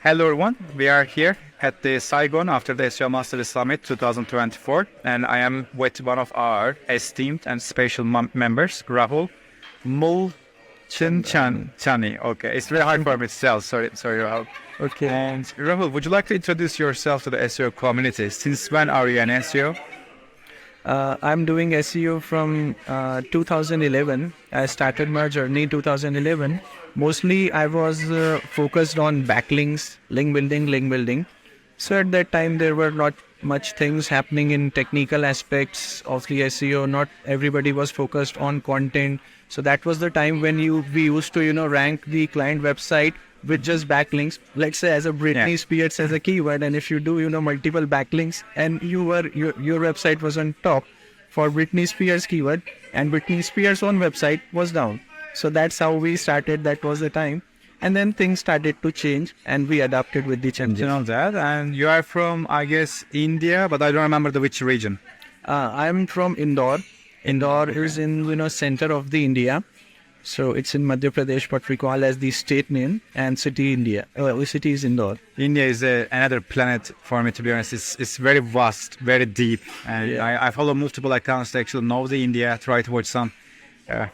Hello everyone, we are here at the Saigon after the SEO Mastery Summit 2024, and I am with one of our esteemed and special members, Rahul Mulchandani. Okay, it's very hard for me to tell, sorry Rahul. Okay. And Rahul, would you like to introduce yourself to the SEO community? Since when are you an SEO? I'm doing SEO from 2011. I started my journey in 2011. Mostly I was focused on backlinks, link building. So at that time there were not much things happening in technical aspects of the SEO. Not everybody was focused on content. So that was the time when we used to rank the client website with just backlinks. Let's say as a Britney Spears as a keyword, and if you do multiple backlinks and your website was on top for Britney Spears keyword, and Britney Spears' own website was down. So that's how we started. That was the time. And then things started to change and we adapted with the changes. You know that. And you are from, I guess, India, but I don't remember which region. I'm from Indore. Indore is in center of the India. So it's in Madhya Pradesh, what we call as the state name, and city India. City is Indore. India is another planet for me, to be honest. It's very vast, very deep. And I follow multiple accounts to actually know the India, try to watch some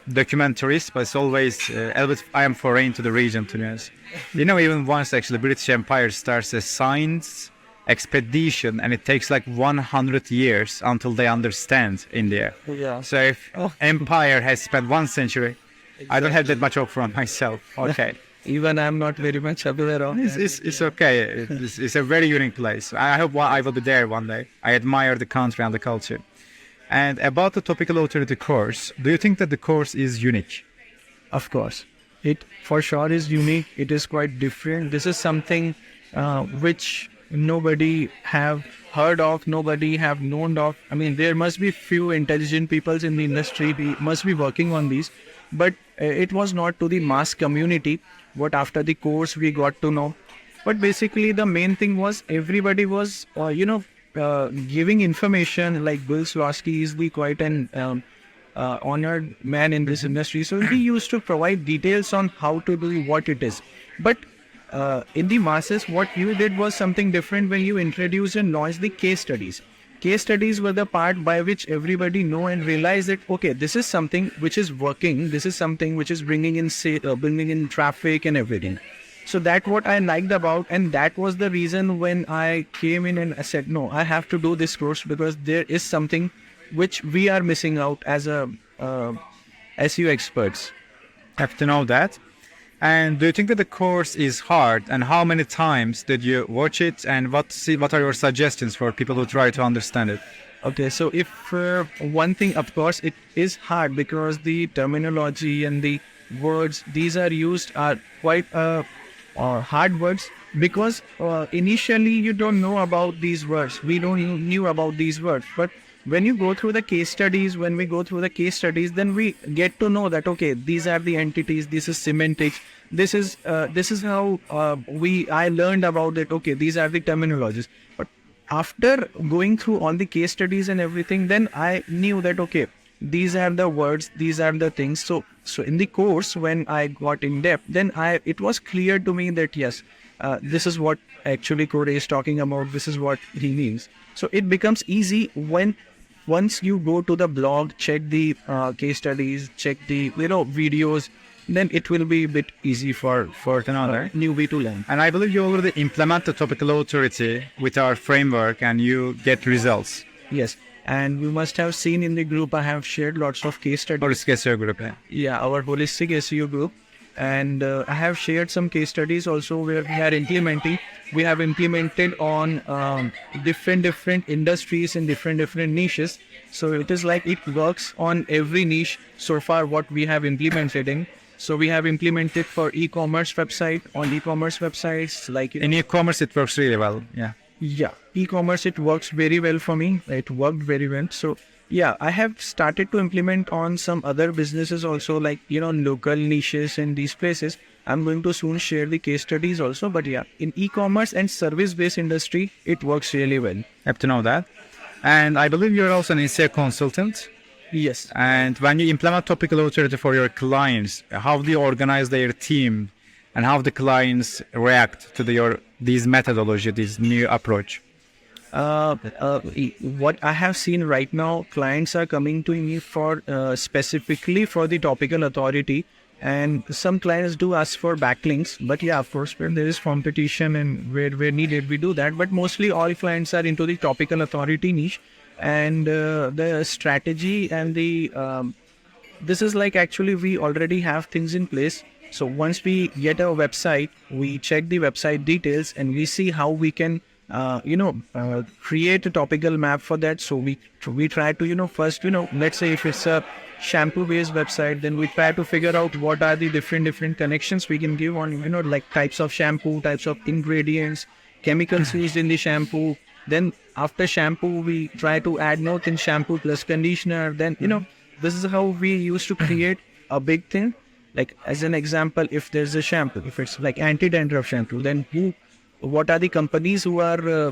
documentaries, but it's always I am foreign to the region, to be honest. Even once actually British Empire starts a science expedition and it takes like 100 years until they understand India. Yeah. So if empire has spent 1 century, exactly. I don't have that much hope from myself. Okay. Even I'm not very much aware of It's okay. It's a very unique place. I hope I will be there one day. I admire the country and the culture. And about the Topical Authority course, do you think that the course is unique? Of course. It for sure is unique. It is quite different. This is something which nobody have heard of, nobody have known of. I mean, there must be few intelligent peoples in the industry. We must be working on these. But it was not to the mass community. What after the course we got to know. But basically the main thing was everybody was, giving information. Like Bill Slawski is the quite an honored man in this industry. So he used to provide details on how to do what it is. But in the masses, what you did was something different when you introduced and launched the case studies. Case studies were the part by which everybody know and realize that, okay, this is something which is working. This is something which is bringing in traffic and everything. So that's what I liked about, and that was the reason when I came in and I said, no, I have to do this course because there is something which we are missing out as a SEO experts. Have to know that. And do you think that the course is hard? And how many times did you watch it? And what are your suggestions for people who try to understand it? Okay, so if one thing, of course, it is hard because the terminology and the words these are used are quite hard words, because initially you don't know about these words. We don't knew about these words, but when you go through the case studies, then we get to know that, okay, these are the entities, this is semantics, this is how I learned about it. Okay, these are the terminologies. But after going through all the case studies and everything, then I knew that, okay, these are the words, these are the things. So in the course, when I got in depth, then it was clear to me that yes, this is what actually Koray is talking about. This is what he means. So it becomes easy once you go to the blog, check the case studies, check the videos, then it will be a bit easy for another newbie to learn. And I believe you already implement the Topical Authority with our framework and you get results. Yes. And you must have seen in the group, I have shared lots of case studies. Holistic SEO group. Yeah, our Holistic SEO group. And I have shared some case studies also where we are implementing. We have implemented on different industries in different niches. So it is like it works on every niche so far what we have implemented in. So we have implemented for e-commerce website, on e-commerce websites. Like in e-commerce, it works really well. Yeah. Yeah, e-commerce, it works very well for me. It worked very well. So yeah, I have started to implement on some other businesses also, like, local niches in these places. I'm going to soon share the case studies also. But yeah, in e-commerce and service-based industry, it works really well. Have to know that. And I believe you're also an SEO consultant. Yes. And when you implement Topical Authority for your clients, how do you organize their team? and how the clients react to these methodology, this new approach? What I have seen right now, clients are coming to me for specifically for the topical authority, and some clients do ask for backlinks. But yeah, of course, when there is competition and where needed, we do that. But mostly all clients are into the topical authority niche, and the strategy and the this is like actually we already have things in place. So once we get a website, we check the website details and we see how we can create a topical map for that. So we try to first let's say if it's a shampoo based website, then we try to figure out what are the different connections we can give on like types of shampoo, types of ingredients, chemicals used in the shampoo. Then after shampoo we try to add note in shampoo plus conditioner. Then this is how we used to create a big thing. Like as an example, if there's a shampoo, if it's like anti-dandruff shampoo, then what are the companies who are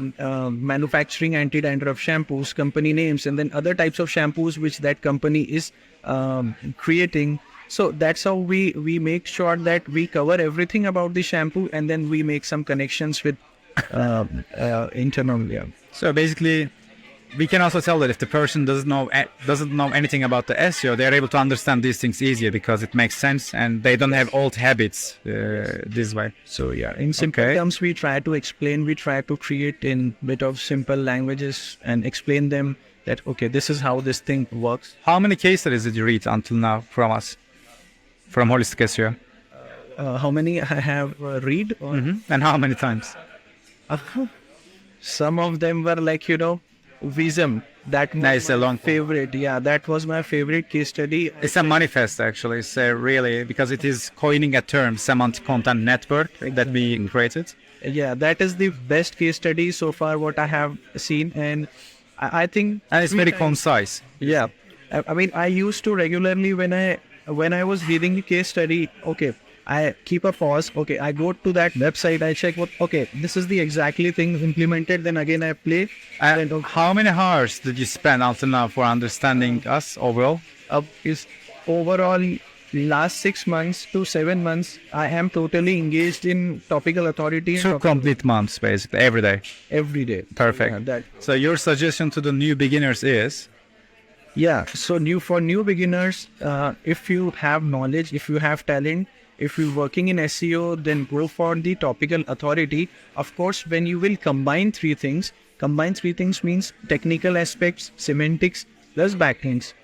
manufacturing anti-dandruff shampoos, company names, and then other types of shampoos which that company is creating. So that's how we make sure that we cover everything about the shampoo, and then we make some connections with internal. Yeah. So basically, we can also tell that if the person doesn't know anything about the SEO, they're able to understand these things easier because it makes sense and they don't have old habits this way. So yeah, in simple terms, we try to explain, we try to create in bit of simple languages and explain them that, okay, this is how this thing works. How many case studies did you read until now from us, from Holistic SEO? How many I have read? And how many times? Some of them were like, Vism, that was my favorite. Yeah, that was my favorite case study. It's a manifest actually. It's really, because it is coining a term, semantic content network that we created. Yeah, that is the best case study so far what I have seen, and I think. And it's very concise. Yeah, I mean, I used to regularly when I was reading the case study. Okay, I keep a pause. Okay, I go to that website. I check this is the exactly thing implemented. Then again, I play. How many hours did you spend until now for understanding us overall? Is overall last 6 months to 7 months, I am totally engaged in topical authority. 2 complete months, basically, every day. Every day. Perfect. Yeah, so your suggestion to the new beginners is? Yeah. So for new beginners, if you have knowledge, if you have talent, if you're working in SEO, then go for the topical authority. Of course, when you will combine three things means technical aspects, semantics, plus backlinks.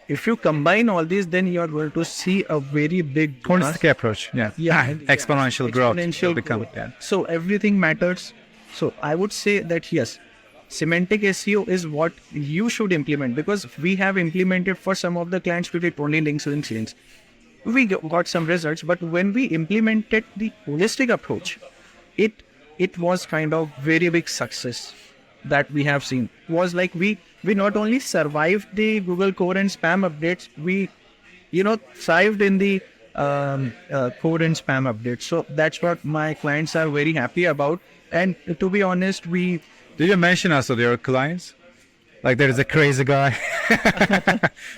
If you combine all these, then you are going to see a very big holistic approach. Yeah. Exponential growth. Exponential growth. Yeah. So everything matters. So I would say that yes, semantic SEO is what you should implement, because we have implemented for some of the clients we did only links. We got some results, but when we implemented the holistic approach, it was kind of very big success that we have seen. It was like we not only survived the Google core and spam updates, we thrived in the core and spam updates. So that's what my clients are very happy about. And to be honest, did you mention us to your clients? Like there is a crazy guy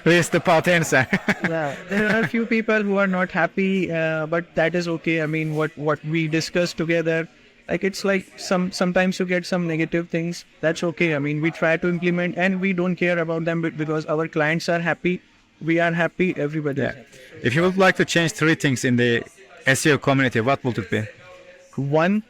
who is the potenza. Yeah, there are a few people who are not happy, but that is okay. I mean, what we discuss together, like it's like sometimes you get some negative things. That's okay. I mean, we try to implement and we don't care about them because our clients are happy. We are happy. Everybody. Yeah. If you would like to change 3 things in the SEO community, what would it be? 1,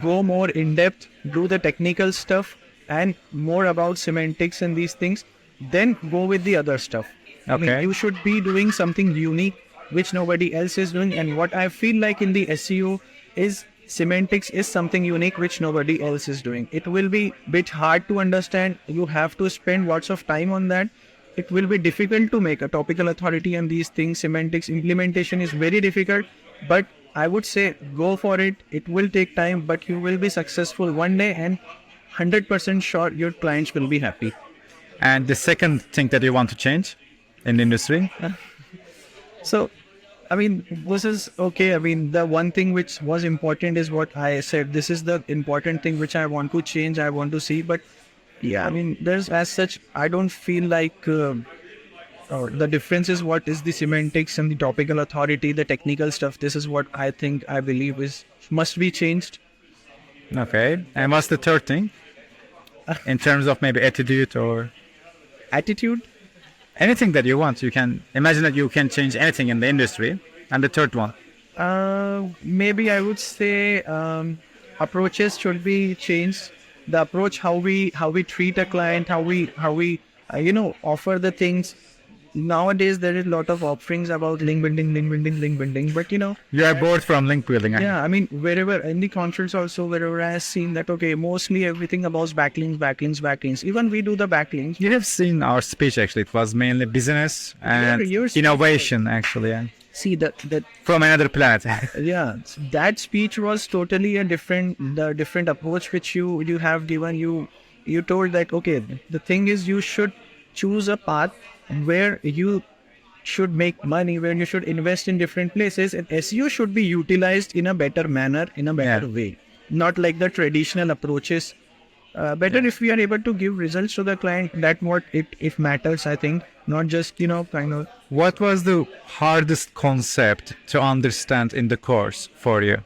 go more in depth, do the technical stuff, and more about semantics and these things, then go with the other stuff. Okay. I mean, you should be doing something unique which nobody else is doing, and what I feel like in the SEO is semantics is something unique which nobody else is doing. It will be a bit hard to understand. You have to spend lots of time on that. It will be difficult to make a topical authority and these things. Semantics implementation is very difficult, but I would say go for it. It will take time, but you will be successful one day, and 100% sure your clients will be happy. And the second thing that you want to change in the industry? So, I mean, this is okay. I mean, the one thing which was important is what I said. This is the important thing which I want to change, I want to see. But yeah, I mean, there's as such, I don't feel like the difference is what is the semantics and the topical authority, the technical stuff. This is what I believe must be changed. Okay. And what's the third thing? In terms of maybe attitude or Attitude. anything that you want. You can imagine that you can change anything in the industry. And the third one. Maybe I would say approaches should be changed. The approach, how we treat a client, how we offer the things. Nowadays there is a lot of offerings about link building, but You are bored from link building. yeah, I mean, wherever in the conference also, wherever I have seen that, okay, mostly everything about backlinks. Even we do the backlinks. You have seen our speech actually. It was mainly business and your speech innovation actually. Yeah. See that From another planet. yeah, that speech was totally a different approach which you have given. You told that, okay, the thing is you should choose a path where you should make money, where you should invest in different places, and SEO should be utilized in a better manner, in a better way, not like the traditional approaches. Better if we are able to give results to the client. That what it matters, I think, not just kind of. What was the hardest concept to understand in the course for you?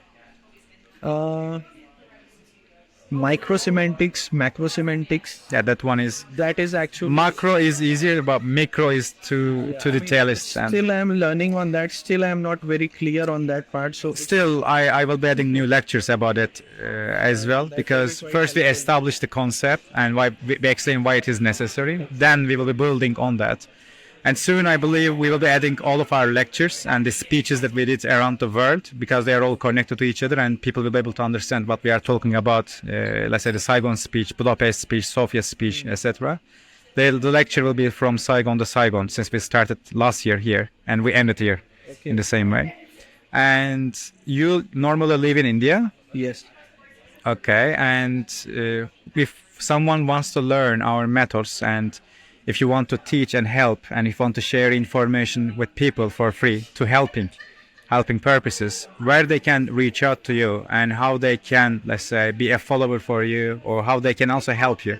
Micro semantics, macro semantics. Yeah, that one is. That is actually Macro is easier, but micro is too detailist. And still I am learning on that. Still I am not very clear on that part. So still, I will be adding new lectures about it as well, because first we establish the concept and why we explain why it is necessary. Then we will be building on that. And soon, I believe, we will be adding all of our lectures and the speeches that we did around the world, because they are all connected to each other and people will be able to understand what we are talking about. Let's say the Saigon speech, Budapest speech, Sofia speech, etc. The lecture will be from Saigon to Saigon, since we started last year here and we ended here in the same way. And you normally live in India? yes. Okay. And if someone wants to learn our methods, and if you want to teach and help, and if you want to share information with people for free to helping purposes, where they can reach out to you and how they can, let's say, be a follower for you, or how they can also help you.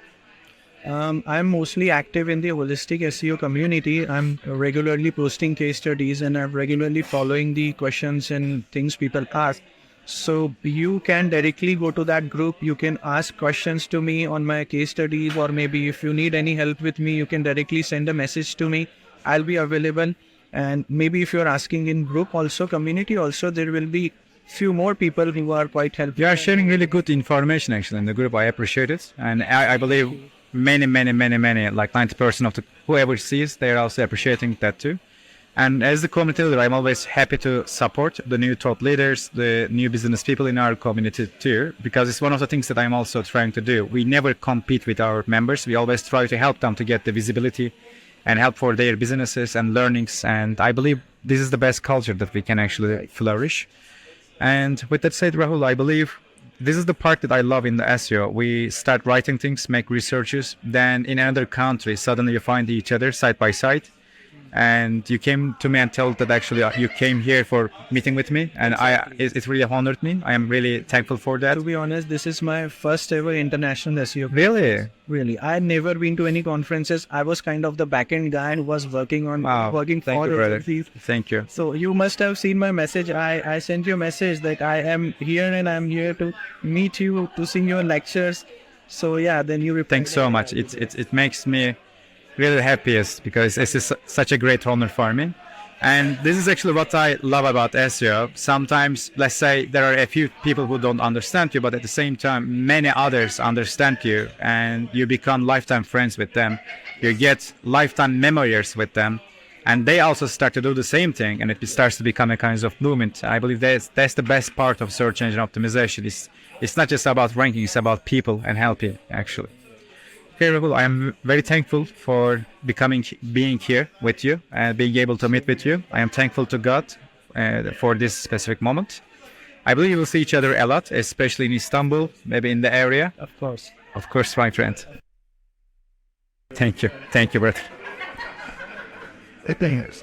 I'm mostly active in the holistic SEO community. I'm regularly posting case studies and I'm regularly following the questions and things people ask. So you can directly go to that group. You can ask questions to me on my case studies, or maybe if you need any help with me, you can directly send a message to me. I'll be available. And maybe if you're asking in group also, community also, there will be few more people who are quite helpful. You are sharing really good information actually in the group. I appreciate it. And I believe many, like 90% of whoever sees, they are also appreciating that too. And as the community leader, I'm always happy to support the new top leaders, the new business people in our community too, because it's one of the things that I'm also trying to do. We never compete with our members. We always try to help them to get the visibility and help for their businesses and learnings. And I believe this is the best culture that we can actually flourish. And with that said, Rahul, I believe this is the part that I love in the SEO. We start writing things, make researches, then in another country, suddenly you find each other side by side. And you came to me and told that actually you came here for meeting with me, and it really honored me. I am really thankful for that. To be honest, this is my first ever international SEO. Really? I had never been to any conferences. I was kind of the back-end guy who was working for Thank you, brother. Thank you. So you must have seen my message. I sent you a message that I am here and I'm here to meet you, to see your lectures. So yeah, then you replied. Thanks so much. It makes me really happiest, because this is such a great honor for me. And this is actually what I love about SEO. Sometimes, let's say, there are a few people who don't understand you, but at the same time, many others understand you, and you become lifetime friends with them. You get lifetime memories with them, and they also start to do the same thing, and it starts to become a kind of movement. I believe that's the best part of search engine optimization. It's not just about ranking, it's about people and helping, actually. Okay, Rahul, I am very thankful for being here with you and being able to meet with you. I am thankful to God for this specific moment. I believe we will see each other a lot, especially in Istanbul, maybe in the area. Of course. Of course, my friend. Thank you, brother. It is.